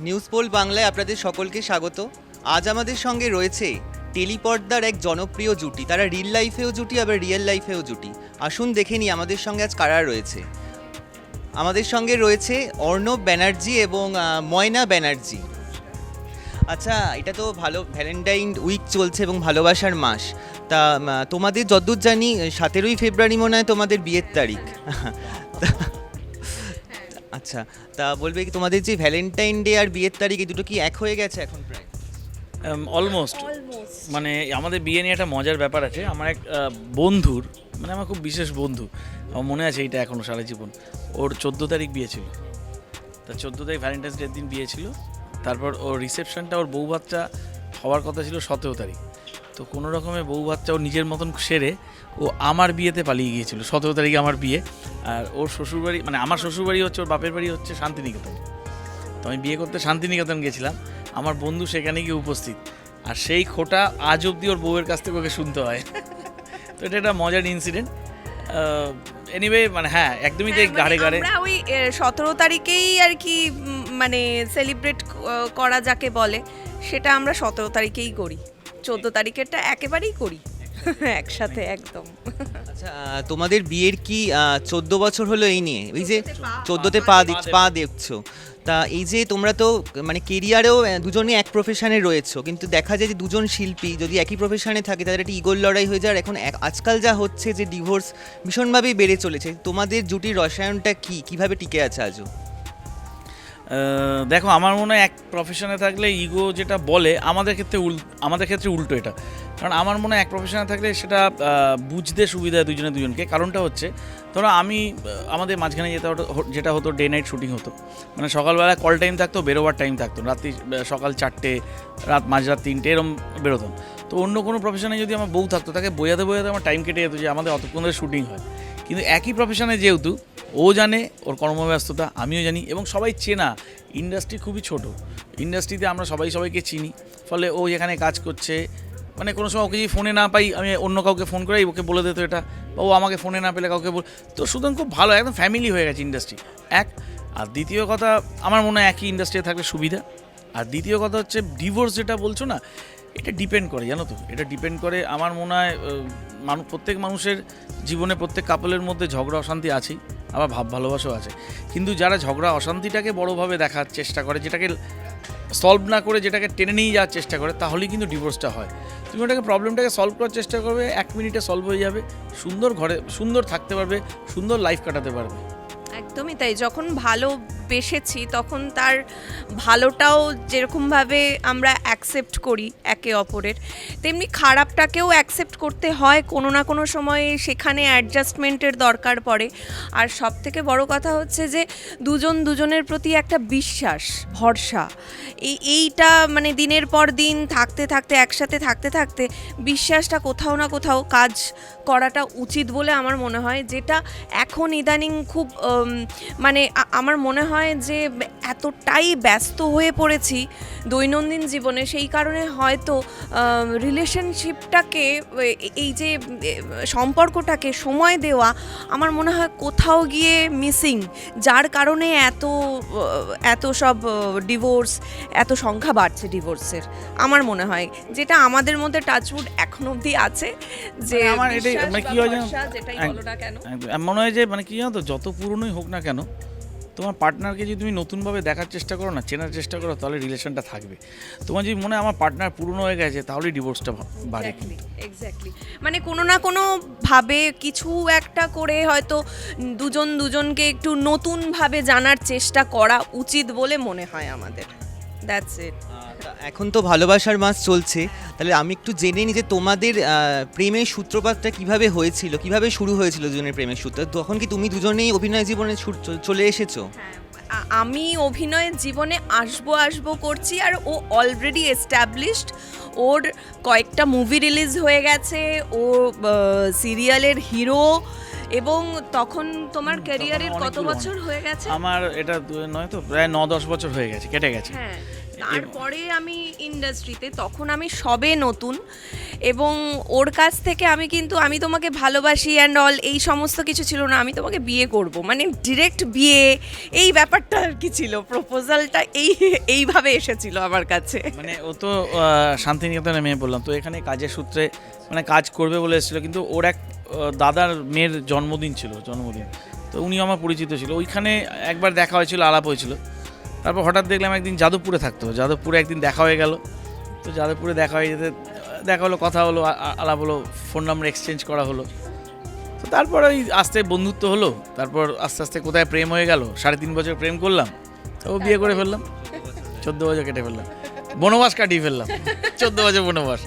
News pole বাংলায় আপনাদের সকলকে স্বাগত। আজ আমাদের সঙ্গে রয়েছে টেলিপর্দার এক জনপ্রিয় জুটি, তারা রিল লাইফেও জুটি আবার রিয়েল লাইফেও জুটি। আসুন দেখে নিই আমাদের সঙ্গে আজ কারা রয়েছে। আমাদের সঙ্গে রয়েছে অর্ণব ব্যানার্জি এবং ময়না ব্যানার্জি। আচ্ছা, এটা তো ভালো ভ্যালেন্টাইন উইক চলছে এবং ভালোবাসার মাস। তা তোমাদের যতদূর জানি 17ই ফেব্রুয়ারি মনে হয় তোমাদের বিয়ের তারিখ। আচ্ছা, তা বলবে কি তোমাদের যে ভ্যালেন্টাইন ডে আর বিয়ের তারিখ এই দুটো কি এক হয়ে গেছে এখন প্রায়? অলমোস্ট। মানে আমাদের বিয়ে নিয়ে একটা মজার ব্যাপার আছে। আমার এক বন্ধুর, মানে আমার খুব বিশেষ বন্ধু, আমার মনে আছে এইটা এখনও সারা জীবন। ওর 14 তারিখ বিয়ে ছিল। তা 14 তারিখ ভ্যালেন্টাইন্স ডের দিন বিয়ে ছিল। তারপর ওর রিসেপশনটা, ওর বউ বাচ্চা হওয়ার কথা ছিল 17 তারিখ। তো কোনো রকমে বউ বাচ্চা ওর নিজের মতন সেরে ও আমার বিয়েতে পালিয়ে গিয়েছিল। 17 তারিখে আমার বিয়ে। আর ওর শ্বশুরবাড়ি, মানে আমার শ্বশুরবাড়ি হচ্ছে, ওর বাপের বাড়ি হচ্ছে শান্তিনিকেতন। তো আমি বিয়ে করতে শান্তিনিকেতন গেছিলাম, আমার বন্ধু সেখানে গিয়ে উপস্থিত। আর সেই খোটা আজ অবধি ওর বউয়ের কাছ থেকে ওকে শুনতে হয়। তো এটা একটা মজার ইনসিডেন্ট। এনিওয়ে, মানে হ্যাঁ, একদমই তাই, গাড়ে গাড়ে আমরা ওই 17 তারিখেই আর কি মানে সেলিব্রেট করা যাকে বলে, সেটা আমরা 17 তারিখেই করি। 14 তারিখেরটা একেবারেই করি একসাথে একদম। আচ্ছা, তোমাদের বিয়ের কি 14 বছর হলো এই নিয়ে? ওই যে 14তে পা দেখছো, তা এই যে তোমরা তো মানে কেরিয়ারেও দুজনে এক প্রফেশনে রয়েছো, কিন্তু দেখা যায় যে দুজন শিল্পী যদি একই প্রফেশনে থাকে তাদের একটা ইগোর লড়াই হয়ে যায়। আর এখন আজকাল যা হচ্ছে যে ডিভোর্স ভীষণভাবেই বেড়ে চলেছে, তোমাদের জুটির রসায়নটা কিভাবে টিকে আছে আজও? দেখো, আমার মনে হয় এক প্রফেশনে থাকলে ইগো যেটা বলে, আমাদের ক্ষেত্রে উল্টো এটা। কারণ আমার মনে হয় এক প্রফেশনে থাকলে সেটা বুঝতে সুবিধা হয় দুজনকে। কারণটা হচ্ছে, ধরো আমাদের মাঝখানে যেটা হতো ডে নাইট শুটিং হতো, মানে সকালবেলা কল টাইম থাকতো, বেরোবার টাইম থাকতো রাত্রি সকাল 4টে, মাঝরাত 3টে এরম বেরোতাম। তো অন্য কোনো প্রফেশনে যদি আমার বউ থাকতো, তাকে বোঝাতে আমার টাইম কেটে যেত যে আমাদের অতক্ষণ ধরে শুটিং হয়। কিন্তু একই প্রফেশনে যেহেতু ও জানে ওর কর্মব্যস্ততা, আমিও জানি, এবং সবাই চেনা। ইন্ডাস্ট্রি খুবই ছোট, ইন্ডাস্ট্রিতে আমরা সবাইকে চিনি। ফলে ও যেখানে কাজ করছে, মানে কোনো সময় ওকে যদি ফোনে না পাই, আমি অন্য কাউকে ফোন করে ওকে বলে দিত এটা, বা ও আমাকে ফোনে না পেলে কাউকে তো সুতরাং খুব ভালো, একদম ফ্যামিলি হয়ে গেছে ইন্ডাস্ট্রি এক। আর দ্বিতীয় কথা, আমার মনে হয় একই ইন্ডাস্ট্রিতে থাকলে সুবিধা। আর দ্বিতীয় কথা হচ্ছে, ডিভোর্স যেটা বলছো না, এটা ডিপেন্ড করে, জানো তো, এটা ডিপেন্ড করে। আমার মনে হয় প্রত্যেক মানুষের জীবনে, প্রত্যেক কাপলের মধ্যে ঝগড়া অশান্তি আছেই, আবার ভালোবাসাও আছে। কিন্তু যারা ঝগড়া অশান্তিটাকে বড়োভাবে দেখার চেষ্টা করে, যেটাকে সলভ না করে যেটাকে টেনে নিয়ে যাওয়ার চেষ্টা করে, তাহলেই কিন্তু ডিভোর্সটা হয়। তুমি ওটাকে প্রবলেমটাকে সলভ করার চেষ্টা করবে, 1 মিনিটে সলভ হয়ে যাবে, সুন্দর ঘরে সুন্দর থাকতে পারবে, সুন্দর লাইফ কাটাতে পারবে। একদমই তাই। যখন ভালোবেসেছি তখন তার ভালোটাও যেরকমভাবে আমরা অ্যাকসেপ্ট করি একে অপরের, তেমনি খারাপটাকেও অ্যাকসেপ্ট করতে হয়। কোনো না কোনো সময়ে সেখানে অ্যাডজাস্টমেন্টের দরকার পড়ে। আর সবথেকে বড় কথা হচ্ছে যে দুজনের প্রতি একটা বিশ্বাস, ভরসা, এইটা মানে দিনের পর দিন একসাথে থাকতে বিশ্বাসটা কোথাও না কোথাও কাজ করাটা উচিত বলে আমার মনে হয়। যেটা এখন ইদানিং খুব মানে আমার মনে হয় যে এতটাই ব্যস্ত হয়ে পড়েছি দৈনন্দিন জীবনে, সেই কারণে হয়তো রিলেশনশিপটাকে, এই যে সম্পর্কটাকে সময় দেওয়া আমার মনে হয় কোথাও গিয়ে মিসিং, যার কারণে এত সব ডিভোর্স, এত সংখ্যা বাড়ছে ডিভোর্সের। আমার মনে হয় যেটা আমাদের মধ্যে টাচউড এখনো অবধি আছে, যে আমার এটাই মানে কি হয় জানো, যেটাই বলো না কেন, মনে হয় যে মানে কি জানো তো, যত পুরনোই হোক না কেন, তোমার পার্টনারকে যদি তুমি নতুনভাবে দেখার চেষ্টা করো না, চেনার চেষ্টা করো, তাহলে রিলেশনটা থাকবে। তোমার যদি মনে হয় আমার পার্টনার পুরনো হয়ে গেছে, তাহলে ডিভোর্সটা বাড়ে। এক্স্যাক্টলি। মানে কোনো না কোনো ভাবে কিছু একটা করে হয়তো দুজনকে একটু নতুনভাবে জানার চেষ্টা করা উচিত বলে মনে হয় আমাদের। That's it. এখন তো ভালোবাসার মাস চলছে, তাহলে আমি একটু জেনে নিই যে তোমাদের প্রেমের সূত্রপাতটা কিভাবে হয়েছিল, কিভাবে শুরু হয়েছিল দুজনের প্রেমের সূত্র? তখন কি তুমি দুজনেই অভিনয় জীবনে চলে এসেছো? আমি অভিনয়ের জীবনে আসবো করছি, আর ও অলরেডি এস্টাবলিশড। ওর কয়েকটা মুভি রিলিজ হয়ে গেছে, ও সিরিয়ালের হিরো। এবং তখন তোমার ক্যারিয়ারের কত বছর হয়ে গেছে? আমার এটা নয় তো, প্রায় 9-10 বছর হয়ে গেছে, কেটে গেছে। হ্যাঁ, তারপরে আমি ইন্ডাস্ট্রিতে, তখন আমি সবে নতুন, এবং ওর কাছ থেকে আমি তোমাকে ভালোবাসি অ্যান্ড অল এই সমস্ত কিছু ছিল না, আমি তোমাকে বিয়ে করব, মানে ডিরেক্ট বিয়ে, এই ব্যাপারটা আর কি ছিল, প্রপোজালটা এইভাবে এসেছিল আমার কাছে। মানে ও তো শান্তিনিকেতনে মেয়ে বললাম, তো এখানে কাজের সূত্রে মানে কাজ করবে বলে এসেছিলো, কিন্তু ওর এক দাদার মেয়ের জন্মদিন, তো উনি আমার পরিচিত ছিল, ওইখানে একবার দেখা হয়েছিল, আলাপ হয়েছিল। তারপর হঠাৎ দেখলাম একদিন যাদবপুরে থাকতো, যাদবপুরে একদিন দেখা হয়ে গেল, তো যাদবপুরে দেখা হয়ে যেতে দেখা হলো, কথা হলো, আলাপ হলো, ফোন নাম্বার এক্সচেঞ্জ করা হলো। তো তারপর ওই আস্তে বন্ধুত্ব হলো, তারপর আস্তে আস্তে কোথায় প্রেম হয়ে গেল, 3.5 বছর প্রেম করলাম, তো বিয়ে করে ফেললাম, 14 বছর কেটে ফেললাম, বনবাস কাটিয়ে ফেললাম, 14 বছর বনবাস।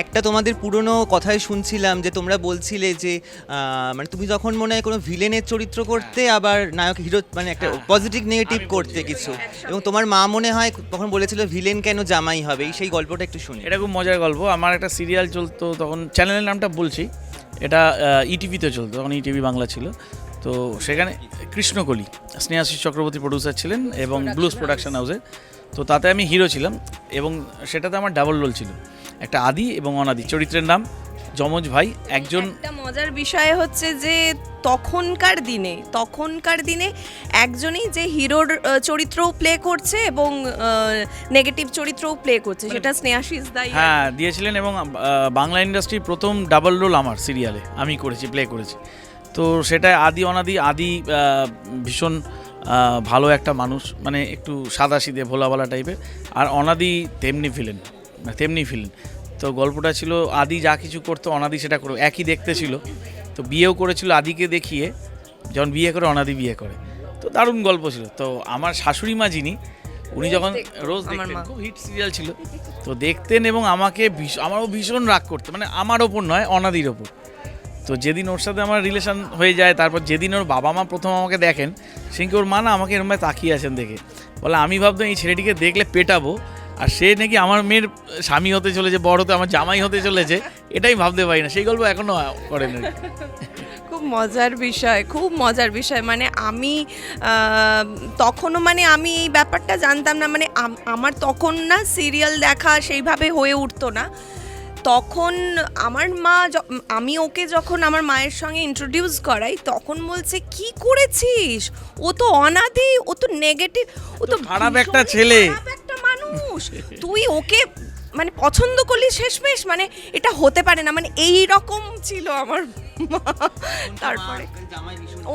একটা তোমাদের পুরনো কথায় শুনছিলাম যে তোমরা বলছিলে যে মানে তুমি যখন মনে হয় কোনো ভিলেনের চরিত্র করতে, আবার নায়ক হিরো, মানে একটা পজিটিভ নেগেটিভ করতে কিছু, এবং তোমার মা মনে হয় তখন বলেছিল ভিলেন কেন জামাই হবে, সেই গল্পটা একটু শুনি। এটা খুব মজার গল্প। আমার একটা সিরিয়াল চলতো তখন, চ্যানেলের নামটা বলছি, এটা ইটিভিতে চলতো, তখন ইটিভি বাংলা ছিল। তো সেখানে কৃষ্ণকলি, স্নেহাশিস চক্রবর্তী প্রডিউসার ছিলেন এবং ব্লুজ প্রোডাকশন হাউসে, তো তাতে আমি হিরো ছিলাম, এবং সেটাতে আমার ডাবল রোল ছিল, একটা আদি এবং অনাদি, চরিত্রের নাম যমজ ভাই একজন। একটা মজার বিষয় হচ্ছে যে তখনকার দিনে একজনই যে হিরোর চরিত্রও প্লে করছে এবং নেগেটিভ চরিত্রও প্লে করছে, সেটা স্নেহাশিস দাই হ্যাঁ দিয়েছিলেন, এবং বাংলা ইন্ডাস্ট্রির প্রথম ডাবল রোল আমার সিরিয়ালে আমি করেছি, প্লে করেছি। তো সেটা আদি অনাদি, আদি ভীষণ ভালো একটা মানুষ, মানে একটু সাদাসিধে ভোলাভালা টাইপের, আর অনাদি তেমনি ভিলেন। তো গল্পটা ছিল আদি যা কিছু করতো অনাদি সেটা করো, একই দেখতে ছিল, তো বিয়েও করেছিল আদিকে দেখিয়ে, যখন বিয়ে করে অনাদি বিয়ে করে, তো দারুণ গল্প ছিল। তো আমার শাশুড়ি মা যিনি, উনি যখন রোজ দেখতেন, খুব হিট সিরিয়াল ছিল, তো দেখতেন এবং আমারও ভীষণ রাগ করতো, মানে আমার ওপর নয়, অনাদির ওপর। তো যেদিন ওর সাথে আমার রিলেশন হয়ে যায়, তারপর যেদিন ওর বাবা মা প্রথম আমাকে দেখেন, সেদিনকে ওর মা না আমাকে এরমভাবে তাকিয়ে আছেন দেখে, বলে আমি ভাবতাম এই ছেলেটিকে দেখলে পেটাবো, আর সে নাকি আমার মেয়ের স্বামী হতে চলেছে, বড় হতে আমার জামাই হতে চলেছে, এটাই ভাবতে পারি না। সেই গল্প এখনো করেন। খুব মজার বিষয়, মানে আমি তখনও, মানে আমি এই ব্যাপারটা জানতাম না, মানে আমার তখন না সিরিয়াল দেখা সেইভাবে হয়ে উঠতো না। তখন আমার মা, আমি ওকে যখন আমার মায়ের সঙ্গে ইন্ট্রোডিউস করাই, তখন বলছে কি করেছিস, ও তো অনাদি, ও তো নেগেটিভ, ও তো খারাপ একটা ছেলে, খারাপ একটা মানুষ, তুই ওকে মানে পছন্দ করলি শেষমেশ, মানে এটা হতে পারে না, মানে এই রকম ছিল আমার মা। তারপরে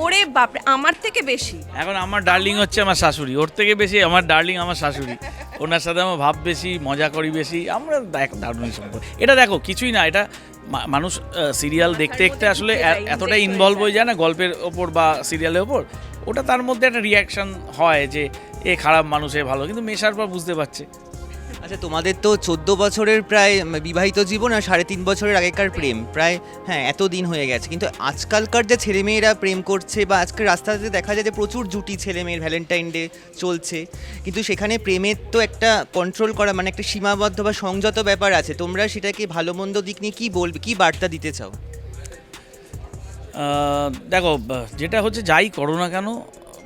ওরে বাপরে, আমার থেকে বেশি এখন আমার ডার্লিং হচ্ছে আমার শাশুড়ি, ওর থেকে বেশি আমার ডার্লিং আমার শাশুড়ি, ওনার সাথে আমার ভাব বেশি, মজা করি বেশি, আমরা দারুণ সম্পর্ক। এটা দেখো কিছুই না, এটা মানুষ সিরিয়াল দেখতে দেখতে আসলে এতটাই ইনভলভ হয়ে যায় না গল্পের ওপর বা সিরিয়ালের ওপর, ওটা তার মধ্যে একটা রিয়াকশন হয় যে এ খারাপ মানুষ, এ ভালো, কিন্তু মেশার পর বুঝতে পারছে। আচ্ছা, তোমাদের তো 14 বছরের প্রায় বিবাহিত জীবন, আর 3.5 বছরের আগেকার প্রেম, প্রায় হ্যাঁ এত দিন হয়ে গেছে, কিন্তু আজকালকার যে ছেলেমেয়েরা প্রেম করছে, বা আজকের রাস্তাতে দেখা যায় যে প্রচুর জুটি ছেলেমেয়ের ভ্যালেন্টাইন ডে চলছে, কিন্তু সেখানে প্রেমের তো একটা কন্ট্রোল করা, মানে একটা সীমাবদ্ধ বা সংযত ব্যাপার আছে, তোমরা সেটাকে ভালো মন্দ দিক নিয়ে কী বলবে, কী বার্তা দিতে চাও? দেখো, যেটা হচ্ছে যাই করো না কেন,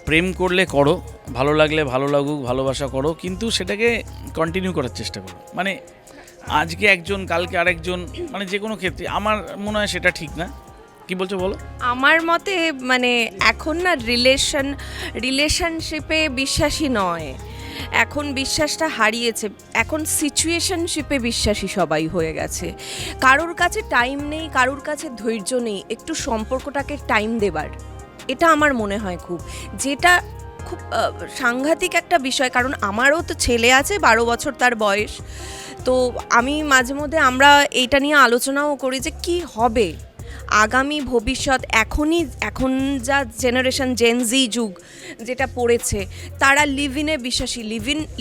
প্রেম করলে করো, ভালো লাগলে ভালো লাগুক, ভালোবাসা করো, কিন্তু সেটাকে কন্টিনিউ করার চেষ্টা করো। মানে আজকে একজন, কালকে আরেকজন, মানে যে কোনো ক্ষেত্রে আমার মনে হয় সেটা ঠিক না। কি বলছো বলো? আমার মতে মানে এখন না রিলেশনশিপে বিশ্বাসী নয়, এখন বিশ্বাসটা হারিয়েছে, এখন সিচুয়েশনশিপে বিশ্বাসী সবাই হয়ে গেছে। কারোর কাছে টাইম নেই, কারোর কাছে ধৈর্য নেই একটু সম্পর্কটাকে টাইম দেবার, এটা আমার মনে হয় যেটা খুব সাংঘাতিক একটা বিষয়। কারণ আমারও তো ছেলে আছে, 12 বছর তার বয়স, তো আমি মাঝে মধ্যে আমরা এইটা নিয়ে আলোচনাও করি যে কি হবে আগামী ভবিষ্যৎ। এখন যা জেনারেশন জেনজি যুগ যেটা পড়েছে, তারা লিভ-ইনে বিশ্বাসী।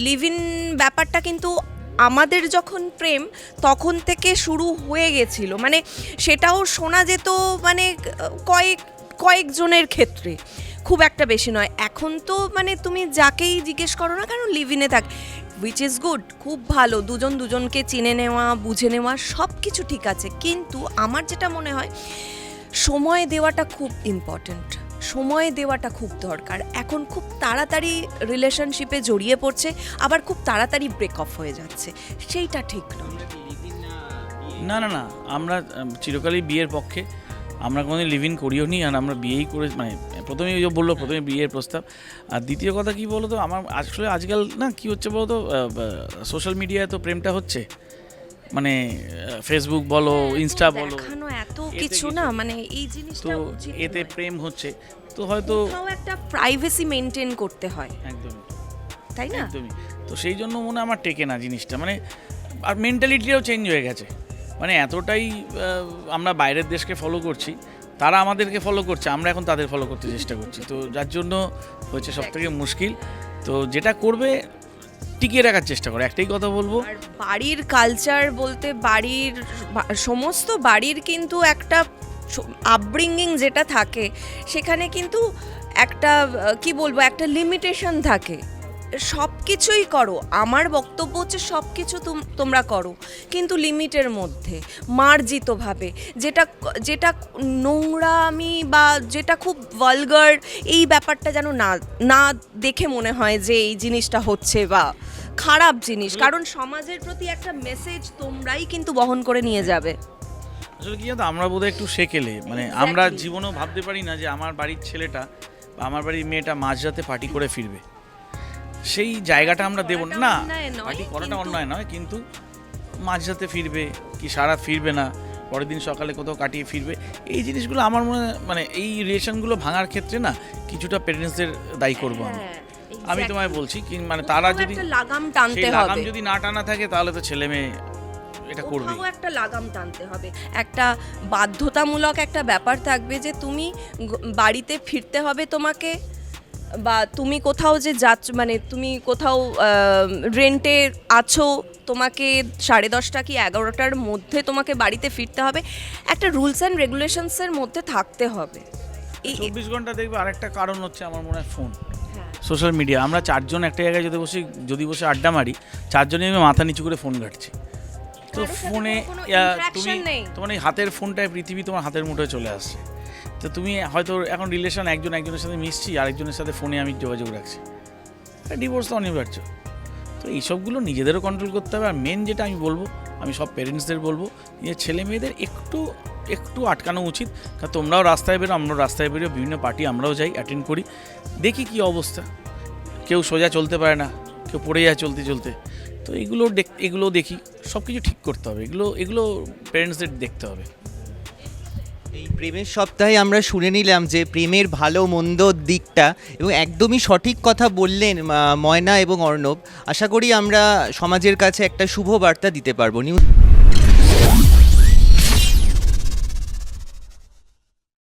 লিভ ইন ব্যাপারটা কিন্তু আমাদের যখন প্রেম তখন থেকে শুরু হয়ে গেছিল, মানে সেটাও শোনা যেত মানে কয়েকজনের ক্ষেত্রে, খুব একটা বেশি নয়। এখন তো মানে তুমি যাকেই জিজ্ঞেস করো না কেন লিভ-ইনে থাক, উইচ ইজ গুড, খুব ভালো, দুজনকে চিনে নেওয়া, বুঝে নেওয়া, সব কিছু ঠিক আছে, কিন্তু আমার যেটা মনে হয় সময় দেওয়াটা খুব ইম্পর্ট্যান্ট। সময় দেওয়াটা খুব দরকার। এখন খুব তাড়াতাড়ি রিলেশনশিপে জড়িয়ে পড়ছে, আবার খুব তাড়াতাড়ি ব্রেকআপ হয়ে যাচ্ছে, সেইটা ঠিক নয়। না না না, আমরা চিরকালই বিয়ের পক্ষে। আমরা কোনোদিন লিভ ইন করিও নি, আর আমরা বিয়েই করে, মানে প্রথমেই ওই যে বললো প্রথমে বিয়ের প্রস্তাব। আর দ্বিতীয় কথা কি বলো তো, আমার আসলে আজকাল না কি হচ্ছে বলো তো, সোশ্যাল মিডিয়ায় তো প্রেমটা হচ্ছে, মানে ফেসবুক বলো, ইনস্টা বলো, দেখানো এত এতে কিছু না, মানে এই জিনিসটা তো উচিত এতে নয়। প্রেম হচ্ছে, তো হয়তো কোথাও একটা প্রাইভেসি মেনটেন করতে হয়, একদমই তাই না? একদমই। তো সেই জন্য মনে হয় আমার টেকে না জিনিসটা, মানে আর মেন্টালিটিও চেঞ্জ হয়ে গেছে, মানে এতটাই আমরা বাইরের দেশকে ফলো করছি, তারা আমাদেরকে ফলো করছে, আমরা এখন তাদের ফলো করতে চেষ্টা করছি, তো যার জন্য হচ্ছে সব থেকে মুশকিল। তো যেটা করবে টিকিয়ে রাখার চেষ্টা করে, একটাই কথা বলবো। আর বাড়ির কালচার বলতে সমস্ত বাড়ির কিন্তু একটা আপব্রিঙ্গিং যেটা থাকে, সেখানে কিন্তু একটা কি বলবো, একটা লিমিটেশন থাকে। সব কিছুই করো, আমার বক্তব্য হচ্ছে সব কিছু তোমরা করো, কিন্তু লিমিটের মধ্যে, মার্জিতভাবে। যেটা যেটা নোংরামি বা যেটা খুব ভালগার, এই ব্যাপারটা যেন না দেখে মনে হয় যে এই জিনিসটা হচ্ছে বা খারাপ জিনিস, কারণ সমাজের প্রতি একটা মেসেজ তোমরাই কিন্তু বহন করে নিয়ে যাবে। আসলে কি জানো, আমরা বোধহয় একটু সেকেলে, মানে আমরা জীবনেও ভাবতে পারি না যে আমার বাড়ির ছেলেটা বা আমার বাড়ির মেয়েটা মাঝরাতে পার্টি করে ফিরবে, সেই জায়গাটা আমরা দেবো না। পার্টি করাটা অন্যায় নয়, কিন্তু মাঝরাতে ফিরবে কি সারা ফিরবে না, পরের দিন সকালে কোথাও কাটিয়ে ফিরবে, এই জিনিসগুলো আমার মনে হয়, মানে এই রিলেশনগুলো ভাঙার ক্ষেত্রে না কিছুটা প্যারেন্টসদের দায়ী করবো আমি তোমায় বলছি কি, মানে তারা যদি লাগাম টানতে সেই লাগাম হবে, যদি না টানা থাকে তাহলে তো ছেলে মেয়ে এটা করবে। কোথাও একটা লাগাম টানতে হবে, একটা বাধ্যতামূলক একটা ব্যাপার থাকবে যে তুমি বাড়িতে ফিরতে হবে তোমাকে, বা তুমি কোথাও যে যাচ্ছ, মানে তুমি কোথাও রেন্টে আছো, তোমাকে 10:30 কি 11টার মধ্যে তোমাকে বাড়িতে ফিরতে হবে, একটা রুলস অ্যান্ড রেগুলেশনসের মধ্যে থাকতে হবে। 24 ঘন্টা দেখবে আরেকটা কারণ হচ্ছে আমার মনে হয় ফোন, সোশ্যাল মিডিয়া। আমরা চারজন একটা জায়গায় যদি বসে আড্ডা মারি, চারজনই আমি মাথা নিচু করে ফোন ঘাটছি, তো ফোনে তুমি তোমার এই হাতের ফোনটায় পৃথিবী তোমার হাতের মুঠোয় চলে আসছে। তো তুমি হয়তো এখন রিলেশন একজনের সাথে মিশছি, আরেকজনের সাথে ফোনে আমি যোগাযোগ রাখছি, ডিভোর্স তো অনিবার্য। তো এইসবগুলো নিজেদেরও কন্ট্রোল করতে হবে। আর মেন যেটা আমি বলবো, আমি সব প্যারেন্টসদের বলবো যে ছেলে মেয়েদের একটু আটকানো উচিত। কারণ তোমরাও রাস্তায় বেরো, আমরাও রাস্তায় বেরো, বিভিন্ন পার্টি আমরাও যাই, অ্যাটেন্ড করি, দেখি কি অবস্থা। কেউ সোজা চলতে পারে না, কেউ পড়ে যায় চলতে চলতে, তো এগুলো দেখি, সব কিছু ঠিক করতে হবে, এগুলো প্যারেন্টসদের দেখতে হবে। এই প্রেমের সপ্তাহে আমরা শুনে নিলাম যে প্রেমের ভালো মন্দ দিকটা, এবং একদমই সঠিক কথা বললেন ময়না এবং অর্ণব। আশা করি আমরা সমাজের কাছে একটা শুভ বার্তা দিতে পারবো। নিউজ